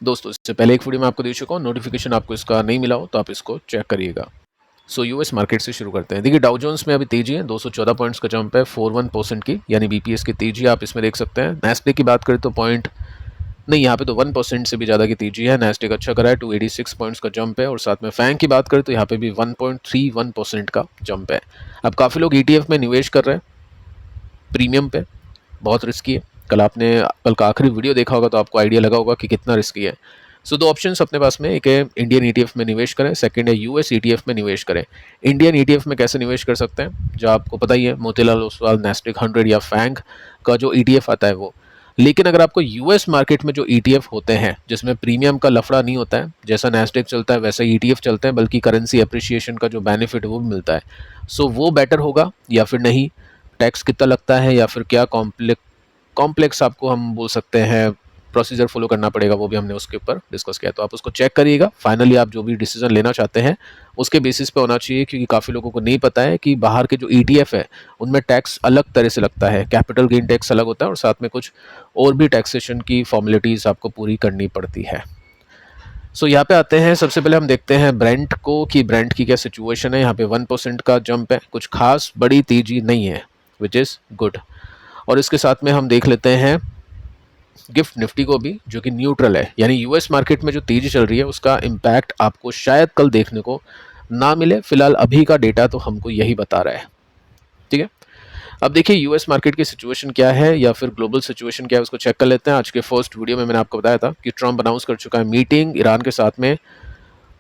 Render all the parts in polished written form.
दोस्तों इससे पहले एक वीडियो में आपको दे चुका हूँ, नोटिफिकेशन आपको इसका नहीं मिला हो तो आप इसको चेक करिएगा। सो यूएस मार्केट से शुरू करते हैं। देखिए डाउ जोन्स में अभी तेजी है, 214 पॉइंट्स का जंप है, 41% की यानी बीपीएस की तेजी आप इसमें देख सकते हैं। नैस्डैक की बात करें तो पॉइंट नहीं, यहाँ पे तो 1% से भी ज़्यादा की तेजी है। नैस्डैक अच्छा करा है, 286 पॉइंट्स का जंप है। और साथ में फैंग की बात करें तो यहाँ पे भी 1.31% का जंप है। अब काफ़ी लोग ईटीएफ में निवेश कर रहे हैं प्रीमियम पे, बहुत रिस्की है। कल का आखिरी वीडियो देखा होगा तो आपको आइडिया लगा होगा कि कितना रिस्की है। सो दो ऑप्शंस अपने पास में, एक है इंडियन ईटीएफ में निवेश करें, सेकंड है यूएस ईटीएफ में निवेश करें। इंडियन ईटीएफ में कैसे निवेश कर सकते हैं, जो आपको पता ही है, मोतीलाल ओसवाल, नैस्डैक 100 या फैंग का जो ईटीएफ आता है वो। लेकिन अगर आपको यूएस मार्केट में जो ईटीएफ होते हैं जिसमें प्रीमियम का लफड़ा नहीं होता है, जैसा नैस्डैक चलता है वैसा ईटीएफ चलते हैं, बल्कि करेंसी अप्रिसिएशन का जो बेनिफिट है वो भी मिलता है, सो वो बेटर होगा या फिर नहीं, टैक्स कितना लगता है या फिर क्या कॉम्प्लेक्स आपको हम बोल सकते हैं प्रोसीजर फॉलो करना पड़ेगा, वो भी हमने उसके ऊपर डिस्कस किया। तो आप उसको चेक करिएगा। फाइनली आप जो भी डिसीजन लेना चाहते हैं उसके बेसिस पे होना चाहिए, क्योंकि काफ़ी लोगों को नहीं पता है कि बाहर के जो ईटीएफ है उनमें टैक्स अलग तरह से लगता है, कैपिटल गेन टैक्स अलग होता है और साथ में कुछ और भी टैक्सेशन की फॉर्मेलिटीज़ आपको पूरी करनी पड़ती है। सो यहाँ पे आते हैं, सबसे पहले हम देखते हैं ब्रेंट को कि ब्रेंट की क्या सिचुएशन है। यहाँ पे 1% का जंप है, कुछ खास बड़ी तेजी नहीं है, विच इज़ गुड। और इसके साथ में हम देख लेते हैं गिफ्ट निफ्टी को भी, जो कि न्यूट्रल है, यानी यूएस मार्केट में जो तेजी चल रही है उसका इम्पैक्ट आपको शायद कल देखने को ना मिले। फिलहाल अभी का डेटा तो हमको यही बता रहा है, ठीक है। अब देखिए यूएस मार्केट की सिचुएशन क्या है या फिर ग्लोबल सिचुएशन क्या है, उसको चेक कर लेते हैं। आज के फर्स्ट वीडियो में मैंने आपको बताया था कि ट्रम्प अनाउंस कर चुका है मीटिंग ईरान के साथ में,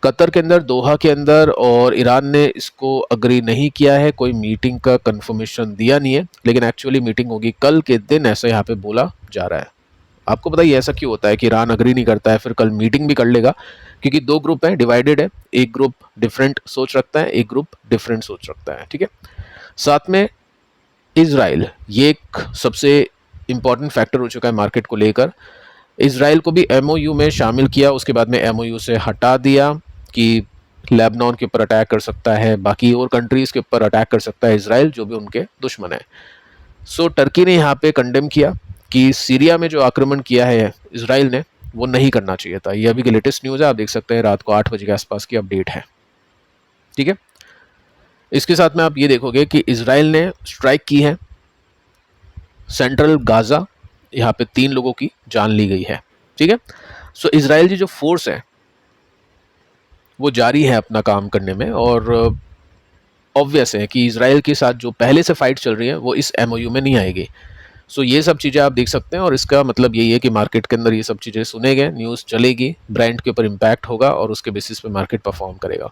कतर के अंदर, दोहा के अंदर, और ईरान ने इसको अग्री नहीं किया है, कोई मीटिंग का कंफर्मेशन दिया नहीं है, लेकिन एक्चुअली मीटिंग होगी कल के दिन, ऐसा यहाँ पे बोला जा रहा है। आपको पता ही ऐसा क्यों होता है कि ईरान अग्री नहीं करता है फिर कल मीटिंग भी कर लेगा, क्योंकि दो ग्रुप हैं, डिवाइडेड है, एक ग्रुप डिफरेंट सोच रखता है, एक ग्रुप डिफरेंट सोच रखता है, ठीक है। साथ में इजराइल, ये एक सबसे इंपॉर्टेंट फैक्टर हो चुका है मार्केट को लेकर। इजराइल को भी एमओयू में शामिल किया, उसके बाद में एमओयू से हटा दिया कि लेबनान के ऊपर अटैक कर सकता है, बाकी और कंट्रीज़ के ऊपर अटैक कर सकता है इजराइल, जो भी उनके दुश्मन है। सो टर्की ने यहाँ पे कंडेम किया कि सीरिया में जो आक्रमण किया है इजराइल ने वो नहीं करना चाहिए था। ये अभी की लेटेस्ट न्यूज़ है, आप देख सकते हैं, रात को 8 बजे के आसपास की अपडेट है, ठीक है। इसके साथ में आप ये देखोगे कि इजराइल ने स्ट्राइक की है सेंट्रल गाजा, यहाँ पे 3 लोगों की जान ली गई है, ठीक है। सो इजराइल की जो फोर्स है वो जारी है अपना काम करने में, और ऑब्वियस है कि इजराइल के साथ जो पहले से फाइट चल रही है वो इस एमओयू में नहीं आएगी। सो ये सब चीज़ें आप देख सकते हैं, और इसका मतलब यही है कि मार्केट के अंदर ये सब चीज़ें सुने गए, न्यूज़ चलेगी, ब्रांड के ऊपर इम्पैक्ट होगा और उसके बेसिस पे मार्केट परफॉर्म करेगा।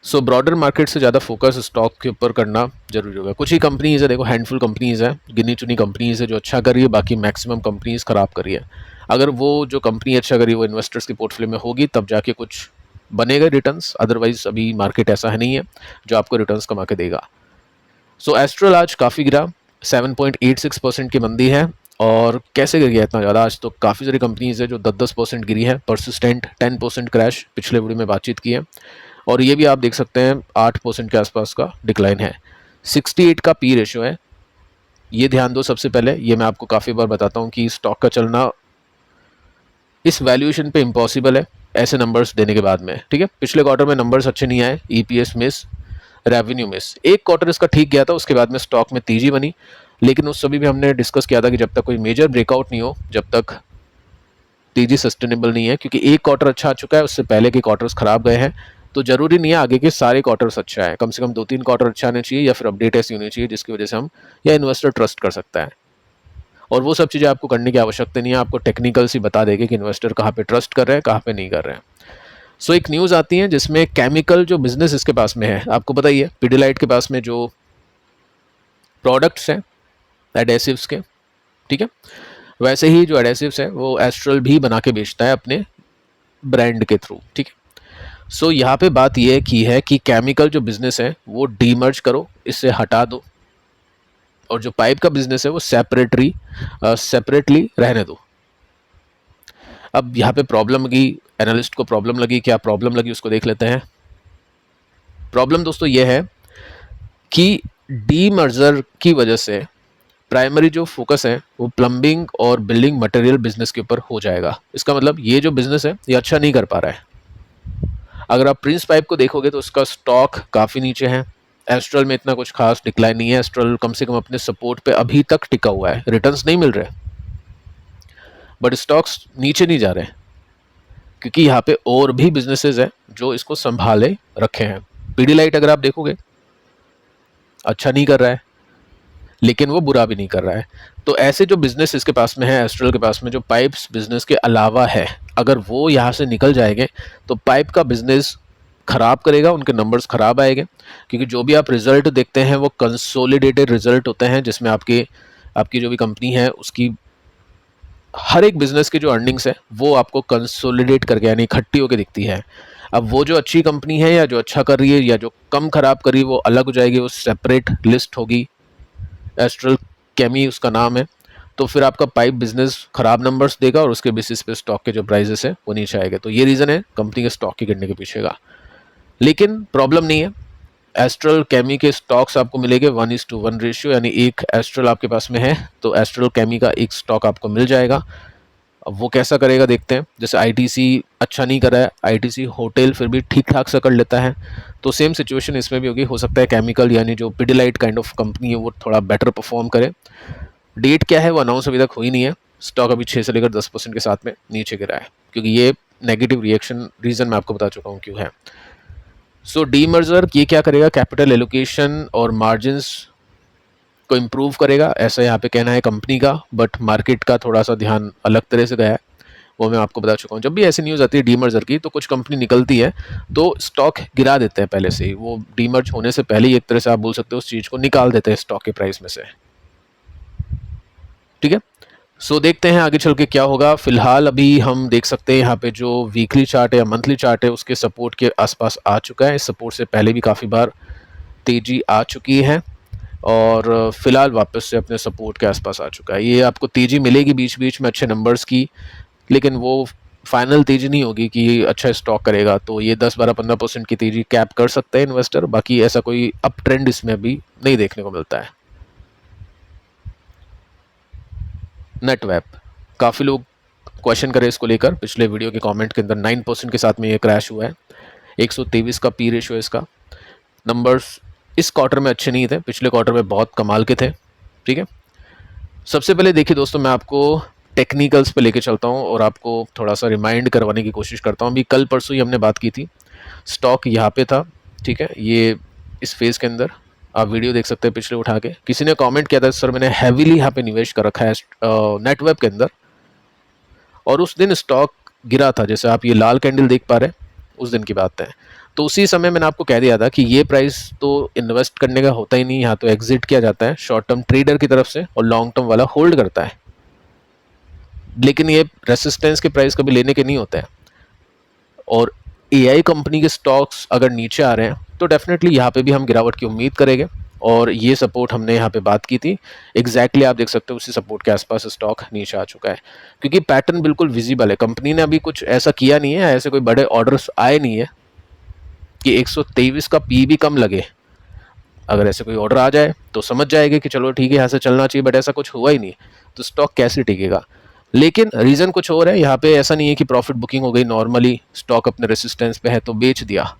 सो ब्रॉडर मार्केट से ज़्यादा फोकस स्टॉक के ऊपर करना जरूरी होगा। कुछ ही कंपनीज़ है, देखो हैंडफुल कंपनीज़ है, गिनी चुनी कंपनीज़ है जो अच्छा कर रही है, बाकी मैक्सिमम कंपनीज़ ख़राब कर रही है। अगर वो जो कंपनी अच्छा करी वो इन्वेस्टर्स की पोर्टफोलियो में होगी तब जाके कुछ बनेगा रिटर्न्स, अदरवाइज अभी मार्केट ऐसा है नहीं है जो आपको रिटर्न्स कमा के देगा। सो एस्ट्रल आज काफ़ी गिरा, 7.86% की मंदी है। और कैसे गिर गया इतना ज़्यादा, आज तो काफ़ी सारी कंपनीज़ है जो 10-10% गिरी है, परसिस्टेंट 10% क्रैश पिछले वीडियो में बातचीत की है, और ये भी आप देख सकते हैं 8% के आसपास का डिक्लाइन है। 68 का पी रेशो है, ये ध्यान दो। सबसे पहले ये मैं आपको काफ़ी बार बताता हूँ कि स्टॉक का चलना इस वैल्यूएशन पे इम्पॉसिबल है ऐसे नंबर्स देने के बाद में, ठीक है। पिछले क्वार्टर में नंबर्स अच्छे नहीं आए, ईपीएस मिस, रेवेन्यू मिस, एक क्वार्टर इसका ठीक गया था, उसके बाद में स्टॉक में तेजी बनी, लेकिन उस सभी भी हमने डिस्कस किया था कि जब तक कोई मेजर ब्रेकआउट नहीं हो, जब तक तेजी सस्टेनेबल नहीं है, क्योंकि एक क्वार्टर अच्छा आ चुका है, उससे पहले के क्वार्टर्स खराब गए हैं, तो जरूरी नहीं है आगे के सारे क्वार्टर्स अच्छा है, कम से कम 2-3 क्वार्टर अच्छा आने चाहिए, या फिर अपडेट ऐसी होनी चाहिए जिसकी वजह से हम या इन्वेस्टर ट्रस्ट कर सकता है। और वो सब चीज़ें आपको करने की आवश्यकता नहीं है, आपको टेक्निकल सी बता देगी कि इन्वेस्टर कहाँ पे ट्रस्ट कर रहे हैं, कहाँ पे नहीं कर रहे हैं। सो एक न्यूज़ आती है जिसमें केमिकल जो बिजनेस इसके पास में है, आपको पता ही है पिडिलाइट के पास में जो प्रोडक्ट्स हैं एडेसिव्स के, ठीक है, वैसे ही जो एडेसिव्स है वो एस्ट्रल भी बना के बेचता है अपने ब्रांड के थ्रू, ठीक है। सो यहाँ पे बात यह की है कि केमिकल जो बिजनेस है वो डीमर्ज करो, इससे हटा दो, और जो पाइप का बिजनेस है वो सेपरेटली रहने दो। अब यहाँ पे प्रॉब्लम लगी, एनालिस्ट को प्रॉब्लम लगी, क्या प्रॉब्लम लगी उसको देख लेते हैं। प्रॉब्लम दोस्तों ये है कि डीमर्जर की वजह से प्राइमरी जो फोकस है वो प्लम्बिंग और बिल्डिंग मटेरियल बिजनेस के ऊपर हो जाएगा। इसका मतलब ये जो बिजनेस है ये अच्छा नहीं कर पा रहा है। अगर आप प्रिंस पाइप को देखोगे तो उसका स्टॉक काफ़ी नीचे है। एस्ट्रल में इतना कुछ खास डिक्लाइन नहीं है। एस्ट्रल कम से कम अपने सपोर्ट पे अभी तक टिका हुआ है, रिटर्न्स नहीं मिल रहे, बट स्टॉक्स नीचे नहीं जा रहे क्योंकि यहाँ पे और भी बिजनेसेस हैं जो इसको संभाले रखे हैं। पीडीलाइट अगर आप देखोगे अच्छा नहीं कर रहा है, लेकिन वो बुरा भी नहीं कर रहा है। तो ऐसे जो बिजनेस इसके पास में है, एस्ट्रल के पास में, जो पाइप्स बिजनेस के अलावा है, अगर वो यहाँ से निकल जाएंगे तो पाइप का बिजनेस खराब करेगा, उनके नंबर्स खराब आएंगे। क्योंकि जो भी आप रिजल्ट देखते हैं वो कंसोलिडेटेड रिजल्ट होते हैं, जिसमें आपकी जो भी कंपनी है उसकी हर एक बिजनेस की जो अर्निंग्स है वो आपको कंसोलिडेट करके यानी इकट्ठी होकर दिखती है। अब वो जो अच्छी कंपनी है या जो अच्छा कर रही है या जो कम खराब कर रही है वो अलग हो जाएगी, वो सेपरेट लिस्ट होगी। एस्ट्रल केमी उसका नाम है। तो फिर आपका पाइप बिजनेस खराब नंबर्स देगा और उसके बेसिस पे स्टॉक के जो प्राइजेस है वो नीचे आएगा। तो ये रीज़न है कंपनी के स्टॉक के गिरने के पीछे का। लेकिन प्रॉब्लम नहीं है, एस्ट्रल केमी के स्टॉक्स आपको मिलेंगे 1:1 रेशियो, यानी एक एस्ट्रल आपके पास में है तो एस्ट्रल केमी का एक स्टॉक आपको मिल जाएगा। अब वो कैसा करेगा देखते हैं। जैसे आईटीसी अच्छा नहीं कर रहा है, आईटीसी होटल फिर भी ठीक ठाक सा कर लेता है, तो सेम सिचुएशन इसमें भी होगी। हो सकता है केमिकल यानी जो पिडिलाइट काइंड ऑफ कंपनी है वो थोड़ा बेटर परफॉर्म करे। डेट क्या है वो अनाउंस अभी तक हुई नहीं है। स्टॉक अभी 6 से लेकर 10% के साथ में नीचे गिरा है, क्योंकि ये नेगेटिव रिएक्शन रीज़न मैं आपको बता चुका हूँ क्यों है। सो डीमर्जर ये क्या करेगा, कैपिटल एलोकेशन और मार्जिन्स को इम्प्रूव करेगा, ऐसा यहाँ पे कहना है कंपनी का। बट मार्केट का थोड़ा सा ध्यान अलग तरह से गया है, वो मैं आपको बता चुका हूँ। जब भी ऐसी न्यूज़ आती है डीमर्जर की तो कुछ कंपनी निकलती है तो स्टॉक गिरा देते हैं पहले से ही। वो डीमर्ज होने से पहले ही एक तरह से आप बोल सकते हो उस चीज़ को निकाल देते हैं स्टॉक के प्राइस में से। ठीक है, सो देखते हैं आगे चल के क्या होगा। फिलहाल अभी हम देख सकते हैं यहाँ पे जो वीकली चार्ट है या मंथली चार्ट है उसके सपोर्ट के आसपास आ चुका है। इस सपोर्ट से पहले भी काफ़ी बार तेज़ी आ चुकी है और फिलहाल वापस से अपने सपोर्ट के आसपास आ चुका है। ये आपको तेज़ी मिलेगी बीच बीच में अच्छे नंबर्स की, लेकिन वो फाइनल तेज़ी नहीं होगी कि अच्छा स्टॉक करेगा। तो ये 10-12-15% की तेज़ी कैप कर सकते हैं इन्वेस्टर, बाकी ऐसा कोई अप ट्रेंड इसमें अभी नहीं देखने को मिलता है। नेटवेब, काफ़ी लोग क्वेश्चन करें इसको लेकर पिछले वीडियो के कमेंट के अंदर। 9% के साथ में ये क्रैश हुआ है। 123 का पी रेशियो है इसका। नंबर्स इस क्वार्टर में अच्छे नहीं थे, पिछले क्वार्टर में बहुत कमाल के थे। ठीक है, सबसे पहले देखिए दोस्तों, मैं आपको टेक्निकल्स पे लेके चलता हूँ और आपको थोड़ा सा रिमाइंड करवाने की कोशिश करता हूँ। अभी कल परसों ही हमने बात की थी, स्टॉक यहाँ पे था। ठीक है, ये इस फेज़ के अंदर आप वीडियो देख सकते हैं पिछले उठा के। किसी ने कमेंट किया था सर मैंने हैवीली यहाँ पे निवेश कर रखा है नेटवेब के अंदर, और उस दिन स्टॉक गिरा था। जैसे आप ये लाल कैंडल देख पा रहे हैं, उस दिन की बात है। तो उसी समय मैंने आपको कह दिया था कि ये प्राइस तो इन्वेस्ट करने का होता ही नहीं, यहाँ तो एग्जिट किया जाता है शॉर्ट टर्म ट्रेडर की तरफ से, और लॉन्ग टर्म वाला होल्ड करता है। लेकिन ये रेसिस्टेंस के प्राइस कभी लेने के नहीं होते हैं। और एआई कंपनी के स्टॉक्स अगर नीचे आ रहे हैं तो डेफिनेटली यहाँ पे भी हम गिरावट की उम्मीद करेंगे। और ये सपोर्ट हमने यहाँ पे बात की थी, एग्जैक्टली आप देख सकते हो उसी सपोर्ट के आसपास स्टॉक नीचे आ चुका है, क्योंकि पैटर्न बिल्कुल विजिबल है। कंपनी ने अभी कुछ ऐसा किया नहीं है, ऐसे कोई बड़े ऑर्डर्स आए नहीं है कि 123 का पी भी कम लगे। अगर ऐसे कोई ऑर्डर आ जाए तो समझ जाएंगे कि चलो ठीक है यहाँ से चलना चाहिए, बट ऐसा कुछ हुआ ही नहीं, तो स्टॉक कैसे टिकेगा। लेकिन रीज़न कुछ और है यहाँ पे। ऐसा नहीं है कि प्रॉफिट बुकिंग हो गई, नॉर्मली स्टॉक अपने रेसिस्टेंस पे है तो बेच दिया,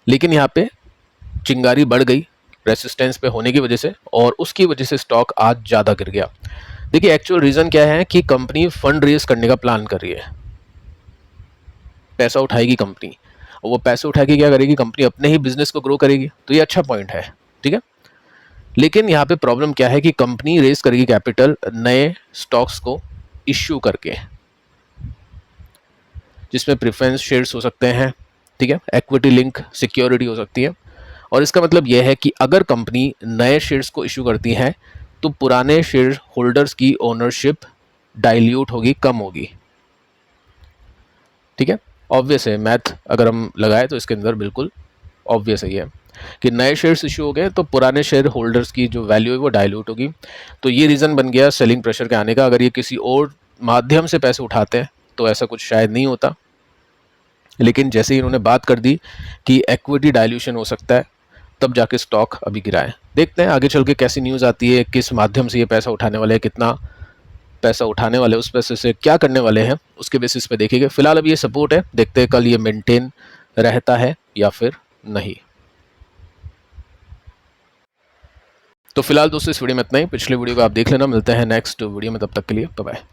लेकिन यहाँ पे चिंगारी बढ़ गई रेसिस्टेंस पे होने की वजह से, और उसकी वजह से स्टॉक आज ज़्यादा गिर गया। देखिए एक्चुअल रीज़न क्या है कि कंपनी फंड रेज करने का प्लान कर रही है, पैसा उठाएगी कंपनी, और वो पैसे उठा के क्या करेगी, कंपनी अपने ही बिजनेस को ग्रो करेगी। तो ये अच्छा पॉइंट है। ठीक है, लेकिन यहाँ पे प्रॉब्लम क्या है कि कंपनी रेज करेगी कैपिटल नए स्टॉक्स को इश्यू करके, जिसमें प्रेफरेंस शेयर्स हो सकते हैं। ठीक है, इक्विटी लिंक सिक्योरिटी हो सकती है। और इसका मतलब यह है कि अगर कंपनी नए शेयर्स को इशू करती है तो पुराने शेयर होल्डर्स की ओनरशिप डाइल्यूट होगी, कम होगी। ठीक है, ऑब्वियस है, मैथ अगर हम लगाए तो इसके अंदर बिल्कुल ऑब्वियस है कि नए शेयर्स इशू हो गए तो पुराने शेयर होल्डर्स की जो वैल्यू है वो डाइल्यूट होगी। तो ये रीज़न बन गया सेलिंग प्रेशर के आने का। अगर ये किसी और माध्यम से पैसे उठाते हैं तो ऐसा कुछ शायद नहीं होता, लेकिन जैसे ही इन्होंने बात कर दी कि इक्विटी डाइल्यूशन हो सकता है तब जाके स्टॉक अभी गिरा है। देखते हैं आगे चल के कैसी न्यूज़ आती है, किस माध्यम से ये पैसा उठाने वाले हैं, कितना पैसा उठाने वाले, उस पैसे से क्या करने वाले हैं, उसके बेसिस पे देखेंगे। फिलहाल अभी ये सपोर्ट है, देखते हैं कल ये मेंटेन रहता है या फिर नहीं। तो फिलहाल दोस्तों इस वीडियो में इतना ही। पिछले वीडियो को आप देख लेना, मिलते हैं नेक्स्ट वीडियो में, तब तक के लिए बाय बाय।